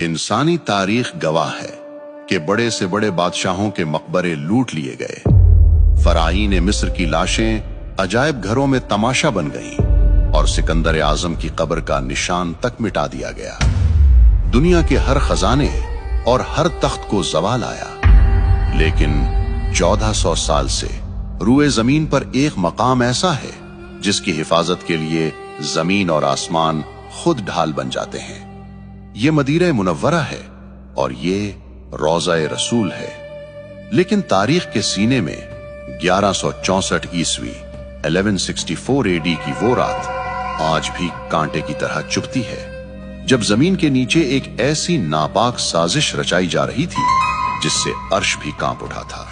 انسانی تاریخ گواہ ہے کہ بڑے سے بڑے بادشاہوں کے مقبرے لوٹ لیے گئے، فراعین مصر کی لاشیں عجائب گھروں میں تماشا بن گئیں اور سکندر اعظم کی قبر کا نشان تک مٹا دیا گیا۔ دنیا کے ہر خزانے اور ہر تخت کو زوال آیا، لیکن 1400 سال سے روئے زمین پر ایک مقام ایسا ہے جس کی حفاظت کے لیے زمین اور آسمان خود ڈھال بن جاتے ہیں۔ یہ مدینہ منورہ ہے اور یہ روضہ رسول ہے، لیکن تاریخ کے سینے میں 1164 عیسوی 1164 AD کی وہ رات آج بھی کانٹے کی طرح چبھتی ہے، جب زمین کے نیچے ایک ایسی ناپاک سازش رچائی جا رہی تھی جس سے عرش بھی کانپ اٹھا تھا۔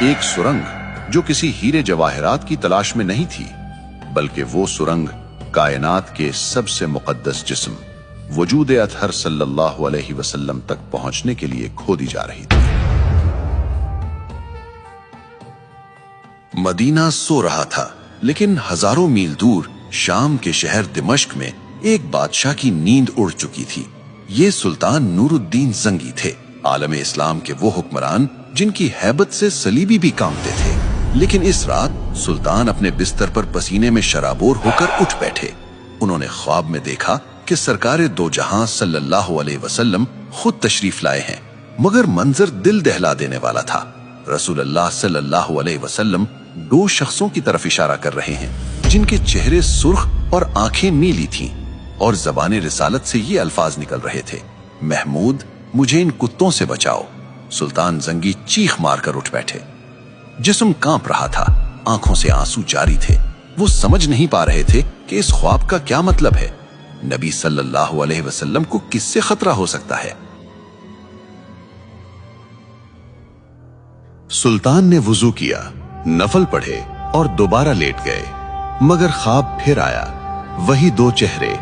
ایک سرنگ جو کسی ہیرے جواہرات کی تلاش میں نہیں تھی، بلکہ وہ سرنگ کائنات کے سب سے مقدس جسم وجود اطہر صلی اللہ علیہ وسلم تک پہنچنے کے لیے کھودی جا رہی تھی۔ مدینہ سو رہا تھا، لیکن ہزاروں میل دور شام کے شہر دمشق میں ایک بادشاہ کی نیند اڑ چکی تھی۔ یہ سلطان نور الدین زنگی تھے، عالم اسلام کے وہ حکمران جن کی ہیبت سے صلیبی بھی کانپتے تھے۔ لیکن اس رات سلطان اپنے بستر پر پسینے میں شرابور ہو کر اٹھ بیٹھے۔ انہوں نے خواب میں دیکھا کہ سرکار دو جہاں صلی اللہ علیہ وسلم خود تشریف لائے ہیں، مگر منظر دل دہلا دینے والا تھا۔ رسول اللہ صلی اللہ علیہ وسلم دو شخصوں کی طرف اشارہ کر رہے ہیں جن کے چہرے سرخ اور آنکھیں نیلی تھیں، اور زبان رسالت سے یہ الفاظ نکل رہے تھے: محمود، مجھے ان کتوں سے بچاؤ۔ سلطان زنگی چیخ مار کر اٹھ بیٹھے۔ جسم کانپ رہا تھا، آنکھوں سے آنسو جاری تھے۔ وہ سمجھ نہیں پا رہے تھے کہ اس خواب کا کیا مطلب ہے۔ نبی صلی اللہ علیہ وسلم کو کس سے خطرہ ہو سکتا ہے؟ سلطان نے وضو کیا، نفل پڑھے اور دوبارہ لیٹ گئے، مگر خواب پھر آیا۔ وہی دو چہرے،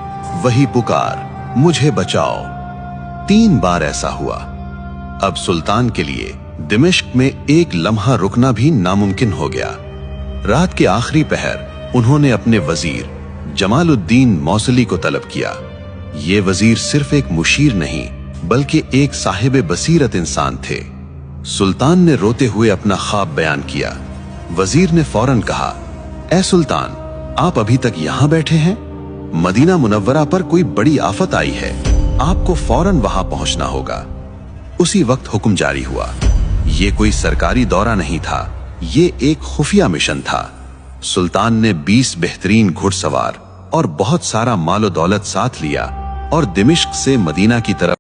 وہی پکار، مجھے بچاؤ۔ 3 بار ایسا ہوا۔ اب سلطان کے لیے دمشق میں ایک لمحہ رکنا بھی ناممکن ہو گیا۔ رات کے آخری پہر انہوں نے اپنے وزیر جمال الدین موصلی کو طلب کیا۔ یہ وزیر صرف ایک مشیر نہیں بلکہ ایک صاحب بصیرت انسان تھے۔ سلطان نے روتے ہوئے اپنا خواب بیان کیا۔ وزیر نے فوراً کہا: اے سلطان، آپ ابھی تک یہاں بیٹھے ہیں؟ مدینہ منورہ پر کوئی بڑی آفت آئی ہے، آپ کو فوراً وہاں پہنچنا ہوگا۔ اسی وقت حکم جاری ہوا۔ یہ کوئی سرکاری دورہ نہیں تھا، یہ ایک خفیہ مشن تھا۔ سلطان نے 20 بہترین گھڑ سوار اور بہت سارا مال و دولت ساتھ لیا اور دمشق سے مدینہ کی طرف